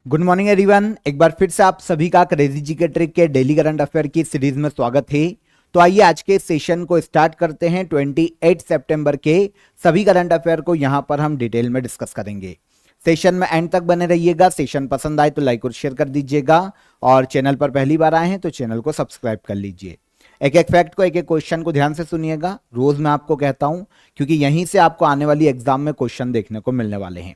Good morning everyone. एक बार फिर से आप सभी का क्रेजी जी के ट्रिक के डेली करंट अफेयर की सीरीज में स्वागत है। तो आइए आज के सेशन को स्टार्ट करते हैं। 28 सितंबर के सभी करंट अफेयर को यहां पर हम डिटेल में डिस्कस करेंगे। सेशन में एंड तक बने रहिएगा। सेशन पसंद आए तो लाइक और शेयर कर दीजिएगा और चैनल पर पहली बार आए हैं तो चैनल को सब्सक्राइब कर लीजिए। एक एक फैक्ट को, एक एक क्वेश्चन को ध्यान से सुनिएगा। रोज मैं आपको कहता हूं क्योंकि यहीं से आपको आने वाली एग्जाम में क्वेश्चन देखने को मिलने वाले हैं।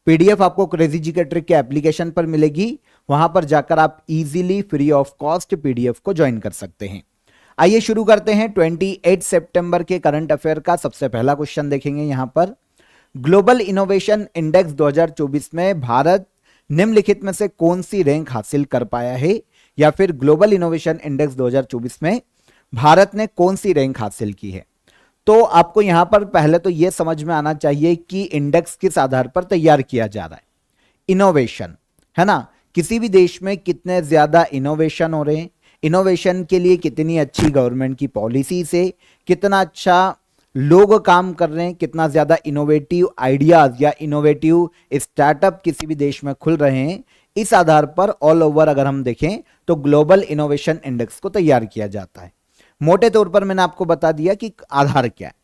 पीडीएफ आपको क्रेजी जी के ट्रिक के एप्लीकेशन पर मिलेगी। वहां पर जाकर आप easily free of cost PDF को ज्वाइन कर सकते हैं। आइए शुरू करते हैं। 28 सितंबर के करंट अफेयर का सबसे पहला क्वेश्चन देखेंगे। यहां पर ग्लोबल इनोवेशन इंडेक्स 2024 में भारत निम्नलिखित में से कौन सी रैंक हासिल कर पाया है, या फिर ग्लोबल इनोवेशन इंडेक्स 2024 में भारत ने कौन सी रैंक हासिल की है। तो आपको यहां पर पहले तो यह समझ में आना चाहिए कि इंडेक्स किस आधार पर तैयार किया जा रहा है। इनोवेशन है ना, किसी भी देश में कितने ज्यादा इनोवेशन हो रहे हैं, इनोवेशन के लिए कितनी अच्छी गवर्नमेंट की पॉलिसी से कितना अच्छा लोग काम कर रहे हैं, कितना ज्यादा इनोवेटिव आइडियाज या इनोवेटिव स्टार्टअप किसी भी देश में खुल रहे हैं, इस आधार पर ऑल ओवर अगर हम देखें तो ग्लोबल इनोवेशन इंडेक्स को तैयार किया जाता है। मोटे तौर पर मैंने आपको बता दिया कि आधार क्या है।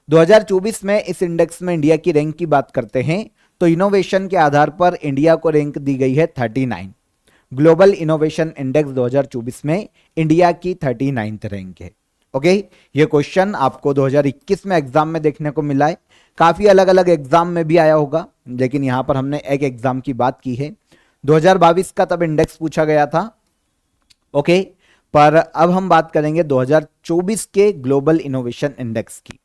2024 में इस इंडेक्स में इंडिया की रैंक की बात करते हैं तो इनोवेशन के आधार पर इंडिया को रैंक दी गई है 39। ग्लोबल इनोवेशन इंडेक्स 2024 में इंडिया की 39th रैंक है। ओके, ये क्वेश्चन आपको 2021 में एग्जाम में देखने को मिला है। काफी अलग अलग एग्जाम में भी आया होगा, लेकिन यहां पर हमने एक एग्जाम की बात की है। 2022 का तब इंडेक्स पूछा गया था। ओके, पर अब हम बात करेंगे 2024 के ग्लोबल इनोवेशन इंडेक्स की।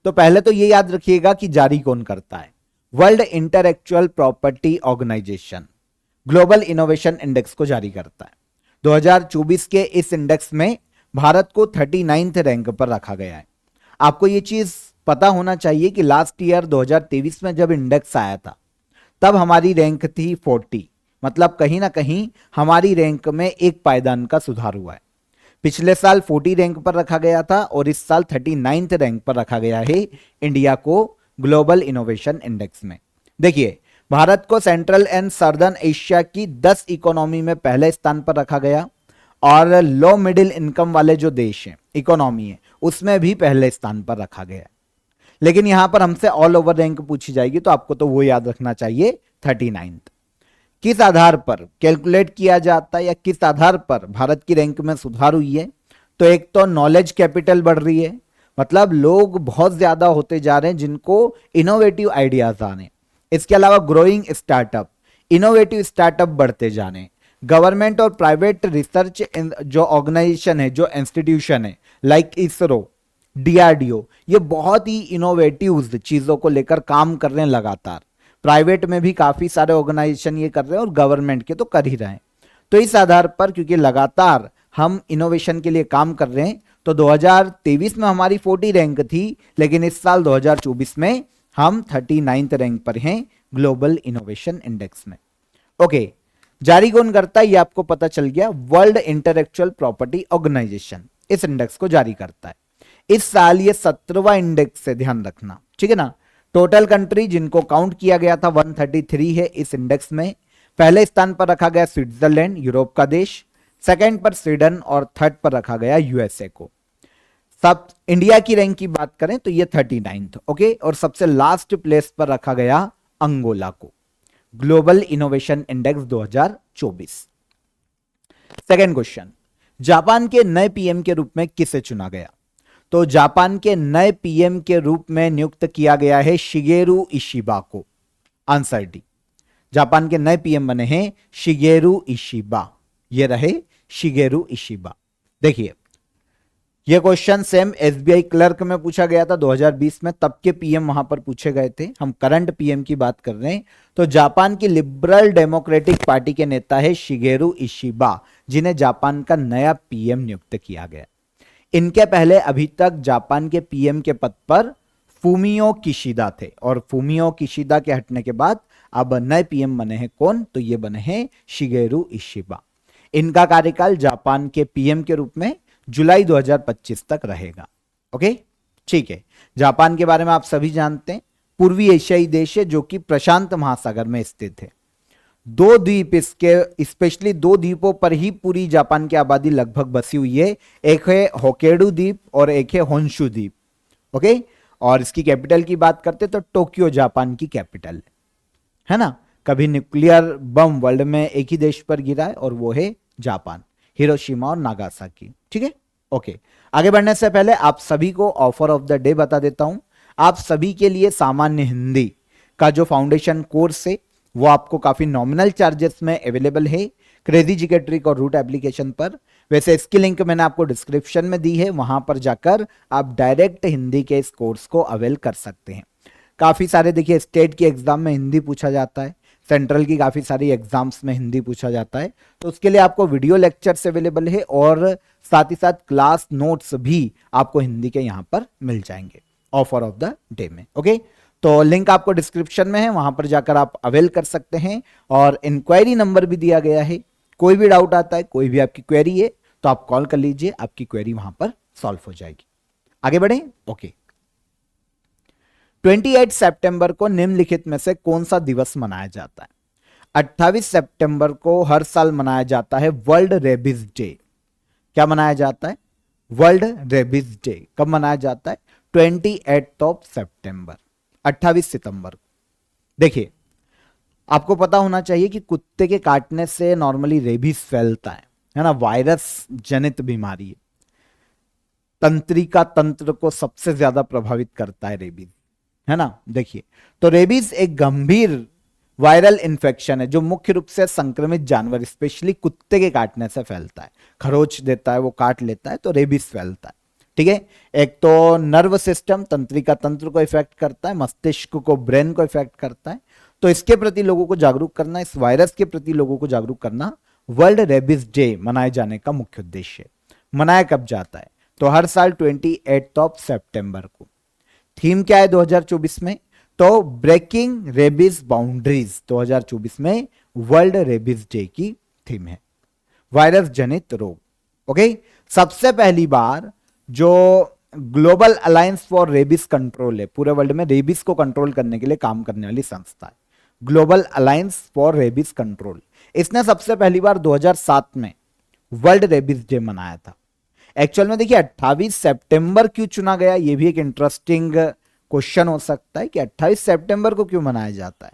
तो पहले तो ये याद रखिएगा कि जारी कौन करता है। World Intellectual Property Organization Global Innovation Index को जारी करता है। 2024 के इस इंडेक्स में भारत को 39th रैंक पर रखा गया है। आपको ये चीज पता होना चाहिए कि लास्ट ईयर 2023 में जब इंडेक्स आया था तब हमारी रैंक थी 40, मतलब कहीं ना कहीं हमारी रैंक में एक पायदान का सुधार हुआ है। पिछले साल 40 रैंक पर रखा गया था और इस साल 39th रैंक पर रखा गया है इंडिया को ग्लोबल इनोवेशन इंडेक्स में। देखिए, भारत को सेंट्रल एंड सदर्न एशिया की 10 इकोनॉमी में पहले स्थान पर रखा गया और लो मिडिल इनकम वाले जो देश हैं, इकोनॉमी है, उसमें भी पहले स्थान पर रखा गया। लेकिन यहां पर हमसे ऑल ओवर रैंक पूछी जाएगी तो आपको तो वो याद रखना चाहिए 39th। किस आधार पर कैलकुलेट किया जाता है या किस आधार पर भारत की रैंक में सुधार हुई है। तो एक तो नॉलेज कैपिटल बढ़ रही है, मतलब लोग बहुत ज्यादा होते जा रहे हैं जिनको इनोवेटिव आइडियाज आने। इसके अलावा ग्रोइंग स्टार्टअप, इनोवेटिव स्टार्टअप बढ़ते जाने। गवर्नमेंट और प्राइवेट रिसर्च जो ऑर्गेनाइजेशन है, जो इंस्टीट्यूशन है, लाइक इसरो, डीआरडीओ, ये बहुत ही इनोवेटिव चीजों को लेकर काम कर रहे हैं लगातार। प्राइवेट में भी काफी सारे ऑर्गेनाइजेशन ये कर रहे हैं और गवर्नमेंट के तो कर ही रहे हैं। तो इस आधार पर क्योंकि लगातार हम इनोवेशन के लिए काम कर रहे हैं तो 2023 में हमारी 40 रैंक थी, लेकिन इस साल 2024 में हम 39th रैंक पर हैं ग्लोबल इनोवेशन इंडेक्स में। ओके, जारी कौन करता है ये आपको पता चल गया। वर्ल्ड इंटेलेक्चुअल प्रॉपर्टी ऑर्गेनाइजेशन इस इंडेक्स को जारी करता है। इस साल ये 17वां इंडेक्स है, ध्यान रखना, ठीक है ना। टोटल कंट्री जिनको काउंट किया गया था 133 है इस इंडेक्स में। पहले स्थान पर रखा गया स्विट्जरलैंड, यूरोप का देश, सेकंड पर स्वीडन और थर्ड पर रखा गया यूएसए को। सब इंडिया की रैंक की बात करें तो ये 39th। ओके, और सबसे लास्ट प्लेस पर रखा गया अंगोला को global Innovation index 2024। Second question, Japan के नए पीएम के रूप में किसे चुना गया। तो जापान के नए पीएम के रूप में नियुक्त किया गया है शिगेरू इशिबा को। आंसर डी, जापान के नए पीएम बने हैं शिगेरू इशिबा। ये रहे शिगेरू इशिबा। देखिए, ये क्वेश्चन सेम एसबीआई क्लर्क में पूछा गया था 2020 में, तब के पीएम वहां पर पूछे गए थे। हम करंट पीएम की बात कर रहे हैं। तो जापान की लिबरल डेमोक्रेटिक पार्टी के नेता है शिगेरू इशिबा, जिन्हें जापान का नया पीएम नियुक्त किया गया। इनके पहले अभी तक जापान के पीएम के पद पर फूमियो किशिदा थे और फूमियो किशिदा के हटने के बाद अब नए पीएम बने हैं कौन, तो ये बने हैं शिगेरू इशिबा। इनका कार्यकाल जापान के पीएम के रूप में जुलाई 2025 तक रहेगा। ओके, ठीक है। जापान के बारे में आप सभी जानते हैं, पूर्वी एशियाई देश है जो कि प्रशांत महासागर में स्थित है। दो द्वीप, इसके स्पेशली दो द्वीपों पर ही पूरी जापान की आबादी लगभग बसी हुई है। एक है होक्काइडो द्वीप और एक है होन्शु द्वीप। ओके, और इसकी कैपिटल की बात करते तो टोक्यो जापान की कैपिटल है ना। कभी न्यूक्लियर बम वर्ल्ड में एक ही देश पर गिरा है और वो है जापान, हिरोशिमा और नागासाकी। ठीक है, ओके। आगे बढ़ने से पहले आप सभी को ऑफर ऑफ द डे बता देता हूं। आप सभी के लिए सामान्य हिंदी का जो फाउंडेशन कोर्स है वो आपको काफी नॉमिनल चार्जेस में अवेलेबल है क्रेजी जीके ट्रिक और रूट एप्लीकेशन पर। वैसे इसकी लिंक मैंने आपको डिस्क्रिप्शन में दी है, वहां पर जाकर आप डायरेक्ट हिंदी के इस कोर्स को अवेल कर सकते हैं। काफी सारे देखिए स्टेट की एग्जाम में हिंदी पूछा जाता है, सेंट्रल की काफी सारी एग्जाम्स में हिंदी पूछा जाता है, तो उसके लिए आपको वीडियो लेक्चर्स अवेलेबल है और साथ ही साथ क्लास नोट्स भी आपको हिंदी के यहां पर मिल जाएंगे ऑफर ऑफ द डे में। ओके, तो लिंक आपको डिस्क्रिप्शन में है, वहां पर जाकर आप अवेल कर सकते हैं और इंक्वायरी नंबर भी दिया गया है। कोई भी डाउट आता है, कोई भी आपकी क्वेरी है तो आप कॉल कर लीजिए, आपकी क्वेरी वहां पर सॉल्व हो जाएगी। आगे बढ़े। ओके, 28 सितंबर को निम्नलिखित में से कौन सा दिवस मनाया जाता है? 28 सितंबर को हर साल मनाया जाता है वर्ल्ड रेबीज डे। क्या मनाया जाता है? World rabies day. कब मनाया जाता है? 28 ऑफ सितंबर, 28 सितंबर को। देखिए, आपको पता होना चाहिए कि कुत्ते के काटने से नॉर्मली रेबीज फैलता है ना, वायरस जनित बीमारी है, तंत्रिका तंत्र को सबसे ज्यादा प्रभावित करता है रेबीज, है ना। देखिए, तो रेबीज एक गंभीर वायरल इन्फेक्शन है जो मुख्य रूप से संक्रमित जानवर स्पेशली कुत्ते के काटने से फैलता है। खरोच देता है, वो काट लेता है तो रेबीज फैलता है। ठीक है, एक तो नर्व सिस्टम तंत्रिका तंत्र को इफेक्ट करता है, मस्तिष्क को, ब्रेन को इफेक्ट करता है। तो इसके प्रति लोगों को जागरूक करना, इस वायरस के प्रति लोगों को जागरूक करना वर्ल्ड रेबीज डे मनाए जाने का मुख्य उद्देश्य है। मनाया कब जाता है? तो हर साल 28 ऑफ सितंबर को। थीम क्या है 2024 में? तो ब्रेकिंग रेबीज बाउंड्रीज 2024 में वर्ल्ड रेबीज डे की थीम है, वायरस जनित रोग। ओके, सबसे पहली बार जो global alliance for rabies control है, पूरे वर्ल्ड में रेबीज को कंट्रोल करने के लिए काम करने वाली संस्था है global alliance for rabies control. इसने सबसे पहली बार 2007 में वर्ल्ड रेबीज डे मनाया था। एक्चुअल में देखिए 28 सितंबर क्यों चुना गया, ये भी एक इंटरेस्टिंग क्वेश्चन हो सकता है कि 28 सितंबर को क्यों मनाया जाता है।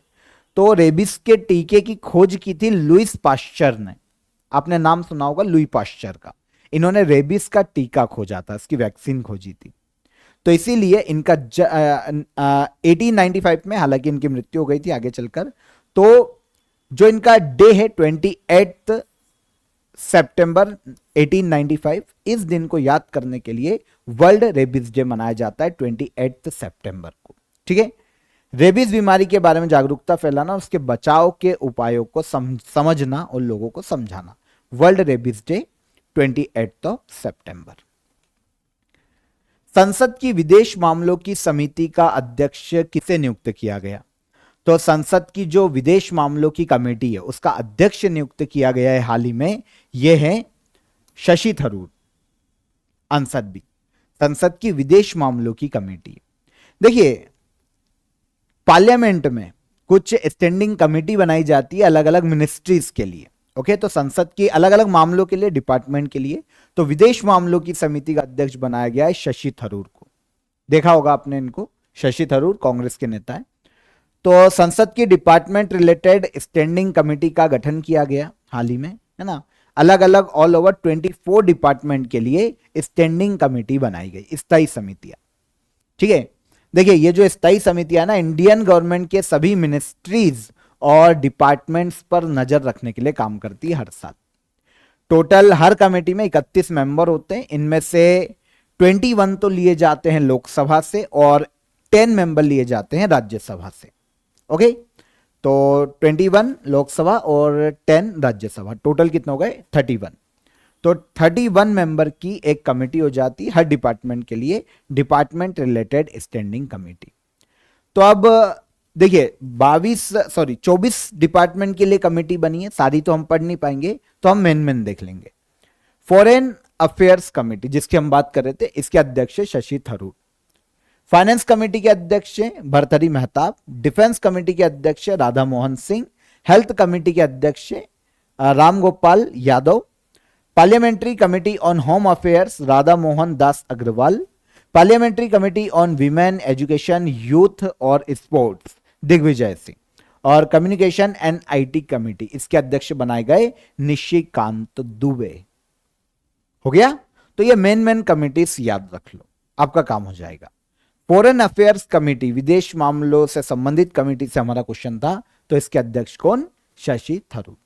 तो रेबीज के टीके की खोज की थी लुईस पाश्चर ने। आपने नाम सुना होगा लुई पाश्चर का। इन्होंने रेबीज का टीका खोजा था, इसकी वैक्सीन खोजी थी। तो इसीलिए इनका 1895 में, हालांकि इनकी मृत्यु हो गई थी आगे चलकर, तो जो इनका डे है 28 सितंबर 1895, इस दिन को याद करने के लिए वर्ल्ड रेबीज डे मनाया जाता है 28 सितंबर को। ठीक है, रेबीज बीमारी के बारे में जागरूकता फैलाना, उसके बचाव के उपायों को समझना और लोगों को समझाना। वर्ल्ड रेबीज डे 28 सितंबर। संसद की विदेश मामलों की समिति का अध्यक्ष किसे नियुक्त किया गया? तो संसद की जो विदेश मामलों की कमेटी है उसका अध्यक्ष नियुक्त किया गया है हाल ही में, यह है शशि थरूर। आंसर बी, संसद की विदेश मामलों की कमेटी। देखिए, पार्लियामेंट में कुछ स्टैंडिंग कमेटी बनाई जाती है अलग अलग मिनिस्ट्रीज के लिए। ओके, तो संसद की अलग अलग मामलों के लिए, डिपार्टमेंट के लिए, तो विदेश मामलों की समिति का अध्यक्ष बनाया गया है शशि थरूर को। देखा होगा आपने इनको, शशि थरूर कांग्रेस के नेता है। तो संसद की डिपार्टमेंट रिलेटेड स्टैंडिंग कमेटी का गठन किया गया हाल ही में, है ना। अलग अलग ऑल ओवर 24 डिपार्टमेंट के लिए स्टैंडिंग कमेटी बनाई गई, स्थायी समितियां। ठीक है, देखिए ये जो स्थायी समितियां ना इंडियन गवर्नमेंट के सभी मिनिस्ट्रीज और डिपार्टमेंट्स पर नजर रखने के लिए काम करती है हर साल। टोटल हर कमेटी में 31 मेंबर होते हैं, इनमें से 21 तो लिए जाते हैं लोकसभा से और 10 मेंबर लिए जाते हैं राज्यसभा से। ओके, तो 21 लोकसभा और 10 राज्यसभा, टोटल कितना हो गए 31। तो 31 मेंबर की एक कमेटी हो जाती है हर डिपार्टमेंट के लिए, डिपार्टमेंट रिलेटेड स्टैंडिंग कमेटी। तो अब देखिए 24 डिपार्टमेंट के लिए कमेटी बनी है, सारी तो हम पढ़ नहीं पाएंगे, तो हम मेन देख लेंगे। फॉरेन अफेयर्स कमेटी जिसकी हम बात कर रहे थे, इसके अध्यक्ष शशि थरूर। फाइनेंस कमेटी के अध्यक्ष भर्तृहरि मेहताब। डिफेंस कमेटी के अध्यक्ष राधा मोहन सिंह। हेल्थ कमेटी के अध्यक्ष Ram Gopal Yadav, parliamentary committee on home affairs Radha Mohan Das Agarwal, parliamentary committee on women education youth और स्पोर्ट्स दिग्विजय सिंह, और कम्युनिकेशन एंड आईटी कमेटी इसके अध्यक्ष बनाए गए निशिकांत दुबे। हो गया? तो ये मेन कमिटीज याद रख लो, आपका काम हो जाएगा। फॉरेन अफेयर्स कमेटी, विदेश मामलों से संबंधित कमेटी से हमारा क्वेश्चन था, तो इसके अध्यक्ष कौन? शशि थरूर।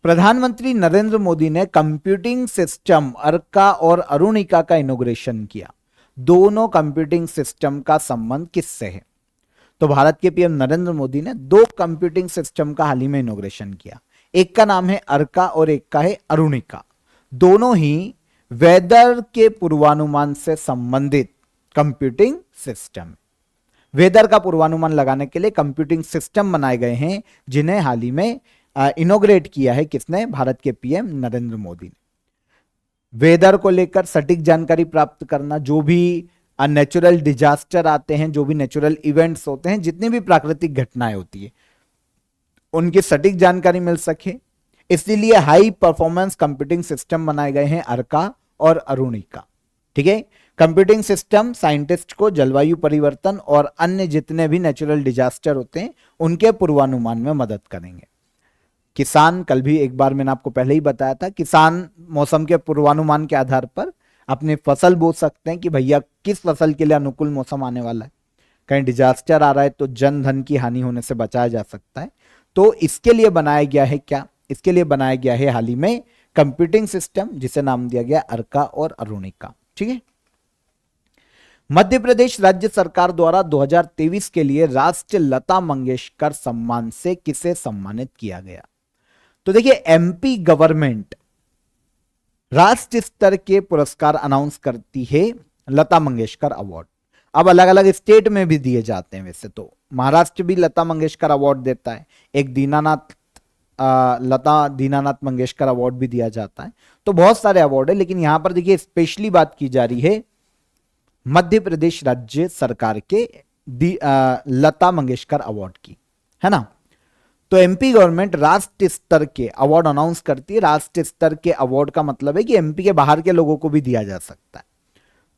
प्रधानमंत्री नरेंद्र मोदी ने कंप्यूटिंग सिस्टम अर्का और अरुणिका का इनॉग्रेशन किया। दोनों कंप्यूटिंग सिस्टम का संबंध किससे है? तो भारत के पीएम नरेंद्र मोदी ने दो कंप्यूटिंग सिस्टम का हाल ही में इनॉग्रेशन किया। एक का नाम है अर्का और एक का है अरुणिका। दोनों ही वेदर के पूर्वानुमान से संबंधित कंप्यूटिंग सिस्टम। वेदर का पूर्वानुमान लगाने के लिए कंप्यूटिंग सिस्टम बनाए गए हैं, जिन्हें हाल ही में इनॉग्रेट किया है किसने? भारत के पीएम नरेंद्र मोदी ने। वेदर को लेकर सटीक जानकारी प्राप्त करना, जो भी नेचुरल डिजास्टर आते हैं, जो भी नेचुरल इवेंट्स होते हैं, जितनी भी प्राकृतिक घटनाएं होती है, उनकी सटीक जानकारी मिल सके, इसलिए हाई परफॉर्मेंस कंप्यूटिंग सिस्टम बनाए गए हैं अर्का और अरुणिका। ठीक है? कंप्यूटिंग सिस्टम साइंटिस्ट को जलवायु परिवर्तन और अन्य जितने भी नेचुरल डिजास्टर होते हैं उनके पूर्वानुमान में मदद करेंगे। किसान, कल भी एक बार मैंने आपको पहले ही बताया था, किसान मौसम के पूर्वानुमान के आधार पर अपनी फसल बो सकते हैं कि भैया किस फसल के लिए अनुकूल मौसम आने वाला है। कहीं डिजास्टर आ रहा है तो जन धन की हानि होने से बचाया जा सकता है। तो इसके लिए बनाया गया है क्या? इसके लिए बनाया गया है हाल ही में कंप्यूटिंग सिस्टम, जिसे नाम दिया गया अर्का और अरुणिका। ठीक है? मध्य प्रदेश राज्य सरकार द्वारा 2023 के लिए राष्ट्रीय लता मंगेशकर सम्मान से किसे सम्मानित किया गया? तो देखिए, एमपी गवर्नमेंट राष्ट्रीय स्तर के पुरस्कार अनाउंस करती है, लता मंगेशकर अवार्ड। अब अलग अलग स्टेट में भी दिए जाते हैं। वैसे तो महाराष्ट्र भी लता मंगेशकर अवार्ड देता है, एक लता दीनानाथ मंगेशकर अवार्ड भी दिया जाता है। तो बहुत सारे अवार्ड है, लेकिन यहां पर देखिए स्पेशली बात की जा रही है मध्य प्रदेश राज्य सरकार के लता मंगेशकर अवार्ड की, है ना। तो एमपी गवर्नमेंट राष्ट्रीय स्तर के अवार्ड अनाउंस करती है। राष्ट्रीय स्तर के अवार्ड का मतलब है कि एमपी के बाहर के लोगों को भी दिया जा सकता है।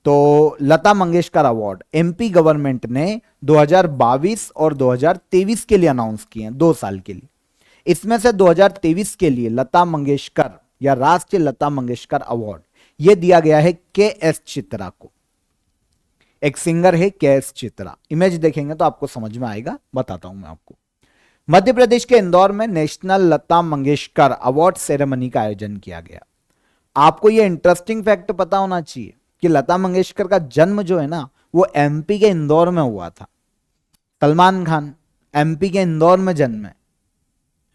तो Lata Mangeshkar award MP government ने 2022 और 2023 के लिए अनाउंस किए हैं, 2 साल के लिए। इसमें से 2023 के लिए लता मंगेशकर या राष्ट्रीय लता मंगेशकर अवार्ड यह दिया गया है के.एस. चित्रा को। एक सिंगर है के.एस. चित्रा, इमेज देखेंगे तो आपको समझ में आएगा, बताता हूं मैं आपको। मध्य प्रदेश के इंदौर में national Lata Mangeshkar award ceremony का आयोजन किया गया। आपको यह इंटरेस्टिंग फैक्ट पता होना चाहिए कि लता मंगेशकर का जन्म जो है ना, वो एमपी के इंदौर में हुआ था। सलमान खान एमपी के इंदौर में जन्मे,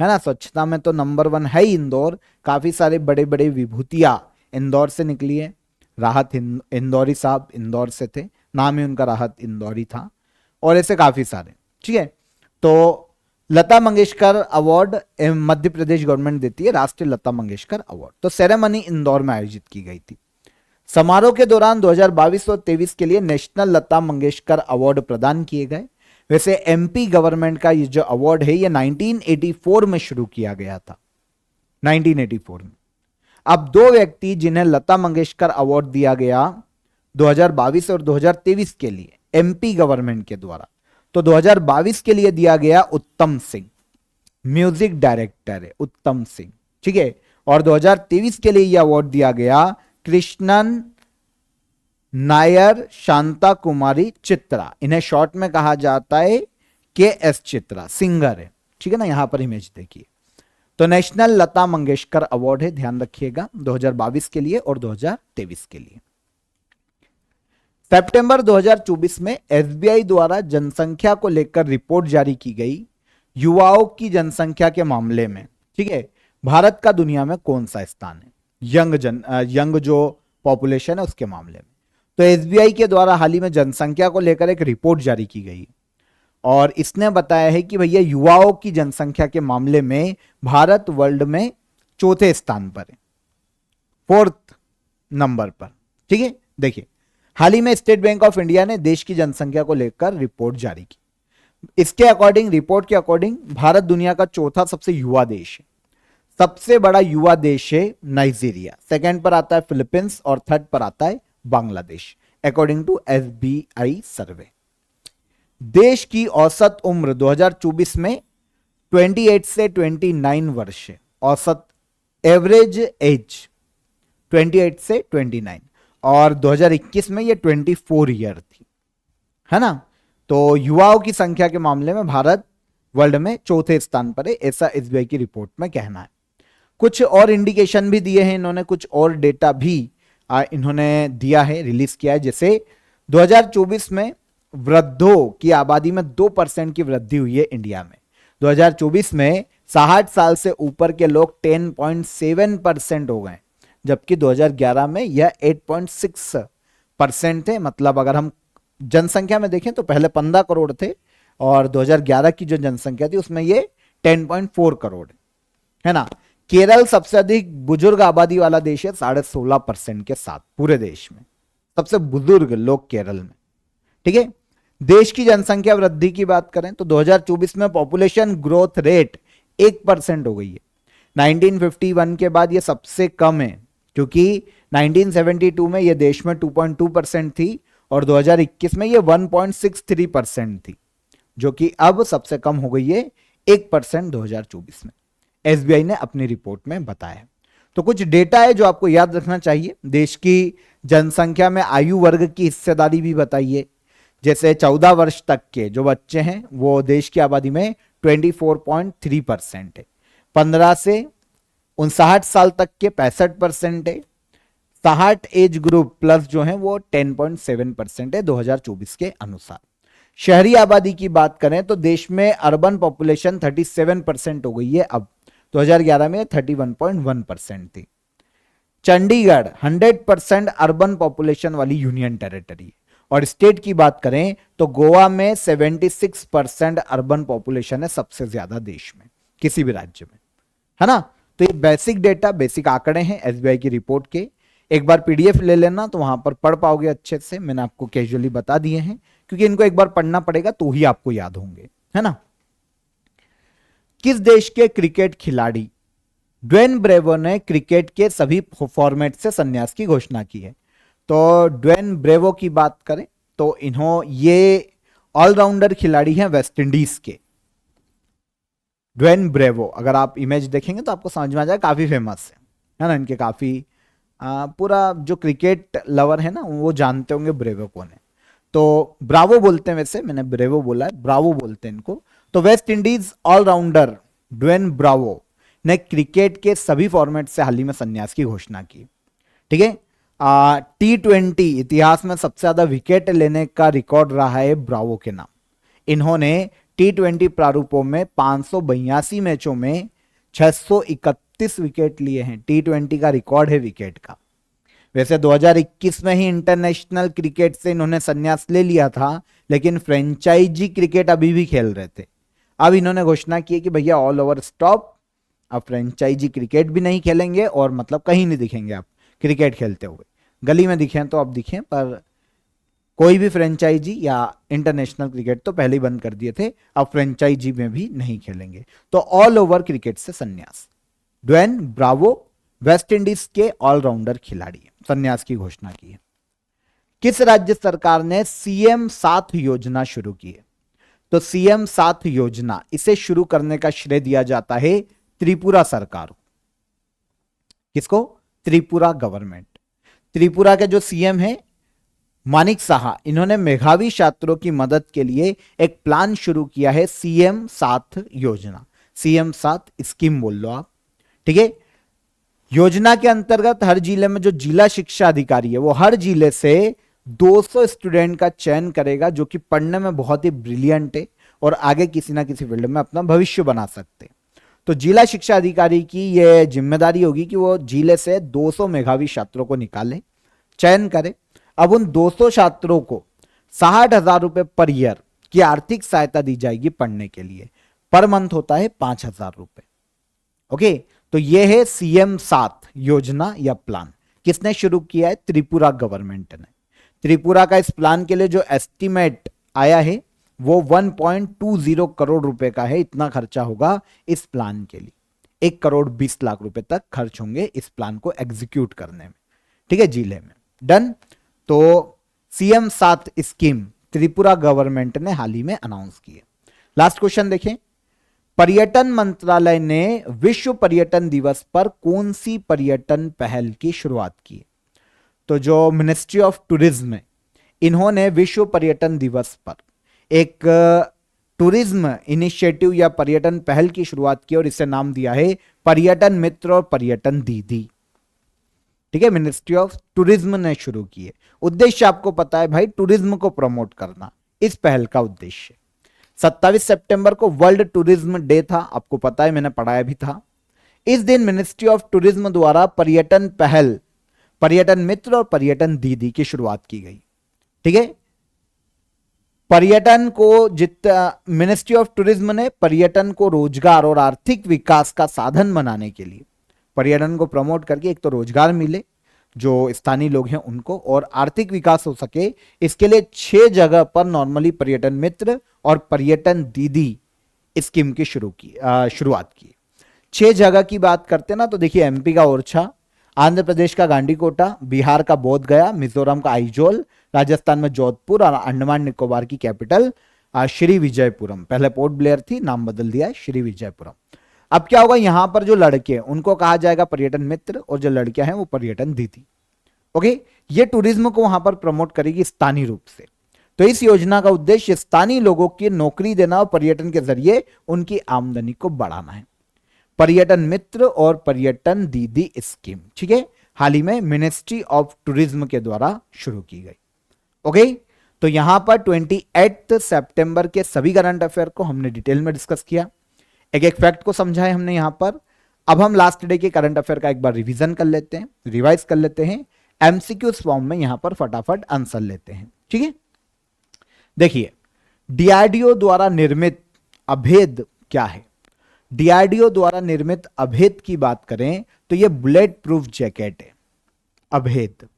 है ना। स्वच्छता में तो नंबर 1 है ही इंदौर। काफी सारे बड़े बड़े विभूतियां इंदौर से निकली है। राहत इंदौरी साहब इंदौर से थे, नाम ही उनका राहत इंदौरी था, और ऐसे काफी सारे। ठीक है, तो लता मंगेशकर अवार्ड मध्य प्रदेश गवर्नमेंट देती है, राष्ट्रीय लता मंगेशकर अवार्ड। तो सेरेमनी इंदौर में आयोजित की गई थी। समारोह के दौरान 2022 और 23 के लिए नेशनल लता मंगेशकर अवार्ड प्रदान किए गए। वैसे एमपी गवर्नमेंट का ये जो अवार्ड है, ये 1984 में शुरू किया गया था, 1984 में। अब 2 व्यक्ति जिन्हें लता मंगेशकर अवार्ड दिया गया 2022 और 2023 के लिए एमपी गवर्नमेंट के द्वारा। तो 2022 के लिए दिया गया उत्तम सिंह, म्यूजिक डायरेक्टर है उत्तम सिंह। ठीक है, और 2023 के लिए यह अवार्ड दिया गया कृष्णन नायर शांता कुमारी चित्रा। इन्हें शॉर्ट में कहा जाता है के.एस. चित्रा, सिंगर है। ठीक है ना, यहां पर इमेज देखिए। तो नेशनल लता मंगेशकर अवार्ड है, ध्यान रखिएगा, 2022 के लिए और 2023 के लिए। सितंबर 2024 में एसबीआई द्वारा जनसंख्या को लेकर रिपोर्ट जारी की गई। युवाओं की जनसंख्या के मामले में, ठीक है, भारत का दुनिया में कौन सा स्थान है? यंग जो पॉपुलेशन है उसके मामले में। तो एसबीआई के द्वारा हाल ही में जनसंख्या को लेकर एक रिपोर्ट जारी की गई और इसने बताया है कि भैया युवाओं की जनसंख्या के मामले में भारत वर्ल्ड में 4थे स्थान पर है, 4th नंबर पर। ठीक है, देखिए हाल ही में स्टेट बैंक ऑफ इंडिया ने देश की जनसंख्या को लेकर रिपोर्ट जारी की। इसके अकॉर्डिंग, रिपोर्ट के अकॉर्डिंग भारत दुनिया का चौथा सबसे युवा देश है। सबसे बड़ा युवा देश है नाइजीरिया, सेकंड पर आता है फिलीपींस और थर्ड पर आता है बांग्लादेश, अकॉर्डिंग टू एसबीआई सर्वे। देश की औसत उम्र 2024 में 28 से 29 वर्ष है। औसत एवरेज एज 28 से 29, और 2021 में ये 24 ईयर थी, है ना। तो युवाओं की संख्या के मामले में भारत वर्ल्ड में चौथे स्थान पर है, ऐसा एसबीआई की रिपोर्ट में कहना है। कुछ और इंडिकेशन भी दिए हैं इन्होंने, कुछ और डेटा भी इन्होंने दिया है, रिलीज किया है। जैसे 2024 में वृद्धों की आबादी में 2% की वृद्धि हुई है इंडिया में। 2024 में 60 साल से ऊपर के लोग 10.7% हो गए, जबकि 2011 में यह 8.6% थे। मतलब अगर हम जनसंख्या में देखें तो पहले 15 करोड़ थे, और 2011 की जो जनसंख्या थी उसमें ये 10.4 करोड़ है ना। केरल सबसे अधिक बुजुर्ग आबादी वाला देश है, 16.5% के साथ पूरे देश में सबसे बुजुर्ग लोग केरल में, ठीक है। देश की जनसंख्या वृद्धि की बात करें तो 2024 में पॉपुलेशन ग्रोथ रेट 1% हो गई है। 1951 के बाद ये सबसे कम है, क्योंकि 1972 में ये देश में 2.2% थी, और 2021 में ये 1.63% थी, जो कि अब सबसे कम हो गई है 1% 2024 में, एसबीआई ने अपनी रिपोर्ट में बताया। तो कुछ डेटा है जो आपको याद रखना चाहिए। देश की जनसंख्या में आयु वर्ग की हिस्सेदारी भी बताइए। जैसे 14 वर्ष तक के जो बच्चे हैं वो देश की आबादी में 24.3% है। 15 से 59 साल तक के 65% है। 60 एज ग्रुप प्लस जो है वो 10.7% है 2024 के अनुसार। शहरी आबादी की बात करें तो देश में अर्बन पॉपुलेशन 37% हो गई है, अब 2011 में 31.1% थी। चंडीगढ़ 100% अर्बन पॉपुलेशन वाली यूनियन टेरिटरी, और स्टेट की बात करें तो गोवा में 76% अर्बन पॉपुलेशन है, सबसे ज्यादा देश में किसी भी राज्य में, है ना। तो ये बेसिक डेटा, बेसिक आंकड़े हैं एसबीआई की रिपोर्ट के। एक बार पीडीएफ ले लेना तो वहां पर पढ़ पाओगे अच्छे से। मैंने आपको कैजुअली बता दिए हैं, क्योंकि इनको एक बार पढ़ना पड़ेगा तो ही आपको याद होंगे, है ना। किस देश के क्रिकेट खिलाड़ी ड्वेन ब्रेवो ने क्रिकेट के सभी फॉर्मेट से संन्यास की घोषणा की है? तो ड्वेन ब्रेवो की बात करें तो ये ऑलराउंडर खिलाड़ी हैं वेस्ट इंडीज के। ड्वेन ब्रेवो, अगर आप इमेज देखेंगे तो आपको समझ में आ जाएगा, काफी फेमस है ना। इनके काफी पूरा जो क्रिकेट लवर है ना वो जानते होंगे ब्रेवो कौन है। तो ब्रावो बोलते हैं, वैसे मैंने ब्रेवो बोला है, ब्रावो बोलते हैं इनको। तो West Indies all rounder Dwayne Bravo ने क्रिकेट के सभी फॉर्मेट से हाल ही में संन्यास की घोषणा की, ठीक है। T20 इतिहास में सबसे ज्यादा विकेट लेने का रिकॉर्ड रहा है ब्रावो के नाम। इन्होंने T20 प्रारूपों में 582 मैचों में 631 विकेट लिए हैं। T20 का रिकॉर्ड है विकेट का। वैसे 2021 में ही इंटरनेशनल क्रिकेट से इन्होंने संन्यास ले लिया था, लेकिन फ्रेंचाइजी क्रिकेट अभी भी खेल रहे थे। अब इन्होंने घोषणा की है कि भैया ऑल ओवर स्टॉप, अब फ्रेंचाइजी क्रिकेट भी नहीं खेलेंगे, और मतलब कहीं नहीं दिखेंगे आप क्रिकेट खेलते हुए। गली में दिखें तो अब दिखें, पर कोई भी फ्रेंचाइजी या इंटरनेशनल क्रिकेट तो पहले ही बंद कर दिए थे, अब फ्रेंचाइजी में भी नहीं खेलेंगे। तो ऑल ओवर क्रिकेट से संन्यास। ड्वेन ब्रावो वेस्ट इंडीज के ऑलराउंडर खिलाड़ी संन्यास की घोषणा की है। किस राज्य सरकार ने सीएम साथ योजना शुरू की है? तो सीएम साथ योजना, इसे शुरू करने का श्रेय दिया जाता है त्रिपुरा सरकार को। किसको? त्रिपुरा गवर्नमेंट। त्रिपुरा के जो सीएम है मानिक साहा, इन्होंने मेधावी छात्रों की मदद के लिए एक प्लान शुरू किया है, सीएम साथ योजना। सीएम साथ स्कीम बोल लो आप, ठीक है। योजना के अंतर्गत हर जिले में जो जिला शिक्षा अधिकारी है वो हर जिले से 200 स्टूडेंट का चयन करेगा, जो कि पढ़ने में बहुत ही ब्रिलियंट है और आगे किसी ना किसी फील्ड में अपना भविष्य बना सकते हैं। तो जिला शिक्षा अधिकारी की यह जिम्मेदारी होगी कि वो जिले से 200 मेधावी छात्रों को निकाले, चयन करे। अब उन 200 छात्रों को 60,000 रुपए पर ईयर की आर्थिक सहायता दी जाएगी पढ़ने के लिए। पर मंथ होता है 5,000 रुपए। ओके, तो यह है सीएम साथ योजना या प्लान। किसने शुरू किया है? त्रिपुरा गवर्नमेंट ने। त्रिपुरा का इस प्लान के लिए जो एस्टीमेट आया है वो 1.20 करोड़ रुपए का है। इतना खर्चा होगा इस प्लान के लिए। 1,20,00,000 रुपए तक खर्च होंगे इस प्लान को एग्जीक्यूट करने में। ठीक है, जिले में। डन। तो सीएम 7 स्कीम त्रिपुरा गवर्नमेंट ने हाल ही में अनाउंस की है। लास्ट क्वेश्चन देखें। पर्यटन मंत्रालय ने विश्व पर्यटन दिवस पर कौन सी पर्यटन पहल की शुरुआत की? तो जो मिनिस्ट्री ऑफ टूरिज्म है, इन्होंने विश्व पर्यटन दिवस पर एक टूरिज्म इनिशिएटिव या पर्यटन पहल की शुरुआत की और इसे नाम दिया है पर्यटन मित्र और पर्यटन दीदी। ठीक है, मिनिस्ट्री ऑफ टूरिज्म ने शुरू की है। उद्देश्य आपको पता है भाई, टूरिज्म को प्रमोट करना इस पहल का उद्देश्य। 27 सितंबर को वर्ल्ड टूरिज्म डे था, आपको पता है, मैंने पढ़ाया भी था। इस दिन मिनिस्ट्री ऑफ टूरिज्म द्वारा पर्यटन पहल, पर्यटन मित्र और पर्यटन दीदी की शुरुआत की गई। ठीक है, पर्यटन को मिनिस्ट्री ऑफ टूरिज्म ने पर्यटन को रोजगार और आर्थिक विकास का साधन बनाने के लिए, पर्यटन को प्रमोट करके एक तो रोजगार मिले जो स्थानीय लोग हैं उनको, और आर्थिक विकास हो सके, इसके लिए 6 जगह पर नॉर्मली पर्यटन मित्र और पर्यटन दीदी स्कीम की शुरुआत की। 6 जगह की बात करते ना, तो देखिए एमपी का ओरछा, आंध्र प्रदेश का गांडीकोटा, बिहार का बोध गया, मिजोरम का आइजोल, राजस्थान में जोधपुर और अंडमान निकोबार की कैपिटल श्री विजयपुरम। पहले पोर्ट ब्लेयर थी, नाम बदल दिया है श्री विजयपुरम। अब क्या होगा, यहां पर जो लड़के हैं उनको कहा जाएगा पर्यटन मित्र और जो लड़कियां हैं वो पर्यटन दीदी। ओके, ये टूरिज्म को वहां पर प्रमोट करेगी स्थानीय रूप से। तो इस योजना का उद्देश्य स्थानीय लोगों की नौकरी देना और पर्यटन के जरिए उनकी आमदनी को बढ़ाना है। पर्यटन मित्र और पर्यटन दीदी स्कीम, ठीक है, हाल ही में मिनिस्ट्री ऑफ टूरिज्म के द्वारा शुरू की गई। ओके, तो यहां पर 28 सितंबर के सभी करंट अफेयर को हमने डिटेल में डिस्कस किया, एक एक फैक्ट को समझा है हमने यहां पर। अब हम लास्ट डे के करंट अफेयर का एक बार रिवीजन कर लेते हैं, रिवाइज कर लेते हैं, एमसीक्यू फॉर्म में यहां पर फटाफट आंसर लेते हैं। ठीक है, देखिए डीआरडीओ द्वारा निर्मित अभेद क्या है? डीआरडीओ द्वारा निर्मित अभेद की बात करें तो यह बुलेट प्रूफ जैकेट है, अभेद।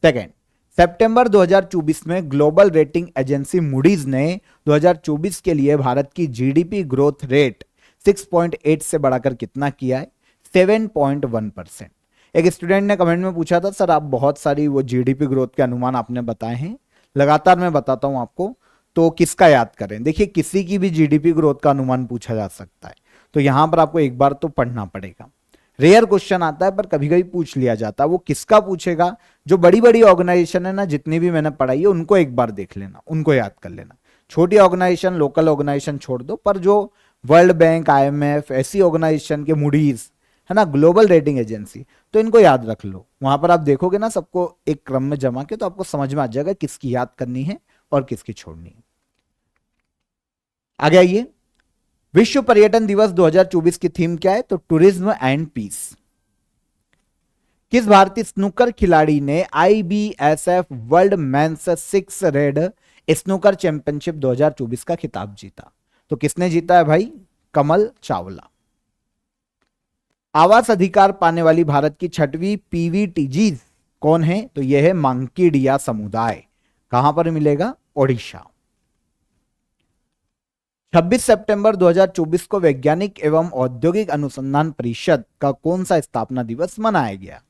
सेकेंड, सितंबर 2024 में ग्लोबल रेटिंग एजेंसी मूडीज ने 2024 के लिए भारत की जीडीपी ग्रोथ रेट 6.8 से बढ़ाकर कितना किया है? 7.1%। एक स्टूडेंट ने कमेंट में पूछा था, सर आप बहुत सारी वो जीडीपी ग्रोथ के अनुमान आपने बताए हैं, लगातार मैं बताता हूं आपको, तो किसका याद करें? देखिए किसी की भी जीडीपी ग्रोथ का अनुमान पूछा जा सकता है, तो यहां पर आपको एक बार तो पढ़ना पड़ेगा। रेयर क्वेश्चन आता है पर कभी कभी पूछ लिया जाता है। वो किसका पूछेगा? जो बड़ी बड़ी ऑर्गेनाइजेशन है ना, जितनी भी मैंने पढ़ाई है उनको एक बार देख लेना, उनको याद कर लेना। छोटी ऑर्गेनाइजेशन, लोकल ऑर्गेनाइजेशन छोड़ दो, पर जो वर्ल्ड बैंक, आईएमएफ, ऐसी ऑर्गेनाइजेशन के, मूडीज है ना, ग्लोबल रेटिंग एजेंसी, तो इनको याद रख लो। वहां पर आप देखोगे ना सबको एक क्रम में जमा के, तो आपको समझ में आ जाएगा किसकी याद करनी है और किसकी छोड़नी है। आगे आइए, विश्व पर्यटन दिवस 2024 की थीम क्या है? तो टूरिज्म एंड पीस। किस भारतीय स्नूकर खिलाड़ी ने IBSF world men's 6 red snooker championship 2024 का खिताब जीता? तो किसने जीता है भाई? कमल चावला। आवास अधिकार पाने वाली भारत की 6वीं पीवीटीजी कौन है? तो यह है मांकीडिया समुदाय। कहां पर मिलेगा? ओडिशा। 26 सितंबर 2024 को वैज्ञानिक एवं औद्योगिक अनुसंधान परिषद का कौन सा स्थापना दिवस मनाया गया?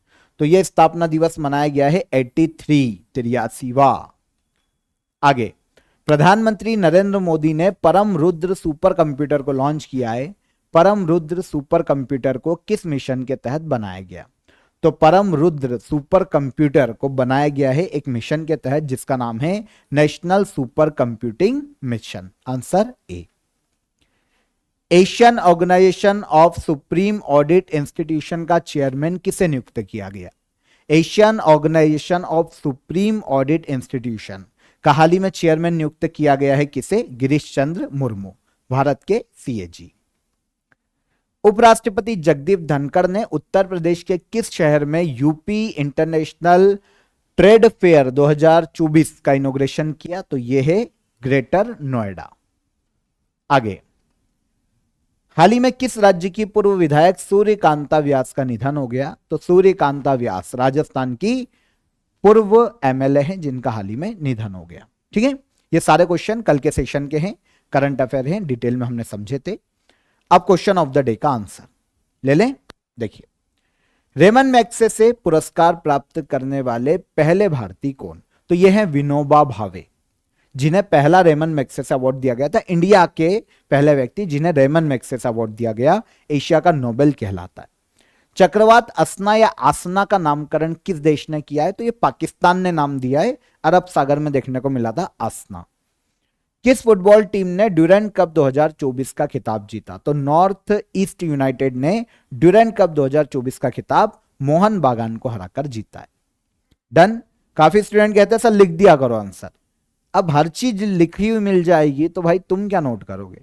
तो यह स्थापना दिवस मनाया गया है 83वां। आगे, प्रधानमंत्री नरेंद्र मोदी ने परम रुद्र सुपर कंप्यूटर को लॉन्च किया है। परम रुद्र सुपर कंप्यूटर को किस मिशन के तहत बनाया गया? तो परम रुद्र सुपर कंप्यूटर को बनाया गया है एक मिशन के तहत जिसका नाम है National Super Computing Mission. Answer A. Asian Organisation of Supreme Audit Institution का चेयरमैन किसे नियुक्त किया गया? Asian Organisation of Supreme Audit Institution का हाल ही में चेयरमैन नियुक्त किया गया है किसे? गिरीश चंद्र मुर्मू, भारत के सीएजी। उपराष्ट्रपति जगदीप धनखड़ ने उत्तर प्रदेश के किस शहर में यूपी इंटरनेशनल ट्रेड फेयर 2024 का इनॉग्रेशन किया? तो यह है ग्रेटर नोएडा। आगे, हाल ही में किस राज्य की पूर्व विधायक सूर्यकांता व्यास का निधन हो गया? तो सूर्यकांता व्यास राजस्थान की पूर्व एमएलए हैं जिनका हाल ही में निधन हो गया। ठीक है, ये सारे क्वेश्चन कल के सेशन के हैं, करंट अफेयर हैं, डिटेल में हमने समझे थे। अब क्वेश्चन ऑफ द डे का आंसर ले लें। देखिए, रेमन मैग्सेसे पुरस्कार प्राप्त करने वाले पहले भारतीय कौन? तो ये है विनोबा भावे, जिन्हें पहला रेमन मैग्सेसे अवार्ड दिया गया था। इंडिया के पहले व्यक्ति जिन्हें रेमन मैग्सेसे अवार्ड दिया गया, एशिया का नोबेल कहलाता है। चक्रवात असना या आसना का नामकरण किस देश ने किया है? तो ये पाकिस्तान ने नाम दिया है, अरब सागर में देखने को मिला था आसना। किस फुटबॉल टीम ने ड्यूरेंट कप 2024 का खिताब जीता? तो नॉर्थ ईस्ट यूनाइटेड ने ड्यूरेंट कप 2024 का खिताब मोहन बागान को हराकर जीता है। डन। काफी स्टूडेंट कहते हैं सर लिख दिया करो आंसर। अब हर चीज लिखी हुई मिल जाएगी तो भाई तुम क्या नोट करोगे?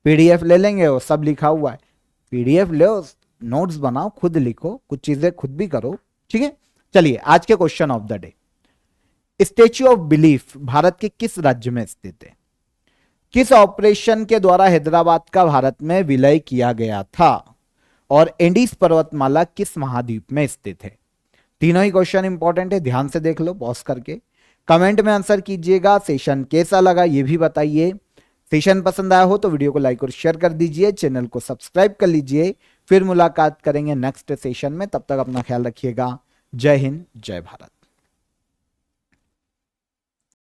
पीडीएफ ले लेंगे, वो सब लिखा हुआ है, पीडीएफ लो, नोट्स बनाओ, खुद लिखो, कुछ चीजें खुद भी करो, ठीक है। चलिए आज के question of the day, statue of belief Bharat के किस राज्य में स्थित है? किस ऑपरेशन के द्वारा हैदराबाद का भारत में विलय किया गया था? और एंडीज पर्वतमाला किस महाद्वीप में स्थित है? तीनों ही क्वेश्चन इंपॉर्टेंट है, ध्यान से देख लो पॉज करके। कमेंट में आंसर कीजिएगा। सेशन कैसा लगा ये भी बताइए। सेशन पसंद आया हो तो वीडियो को लाइक और शेयर कर दीजिए, चैनल को सब्सक्राइब कर लीजिए। फिर मुलाकात करेंगे नेक्स्ट सेशन में, तब तक अपना ख्याल रखिएगा। जय हिंद, जय भारत।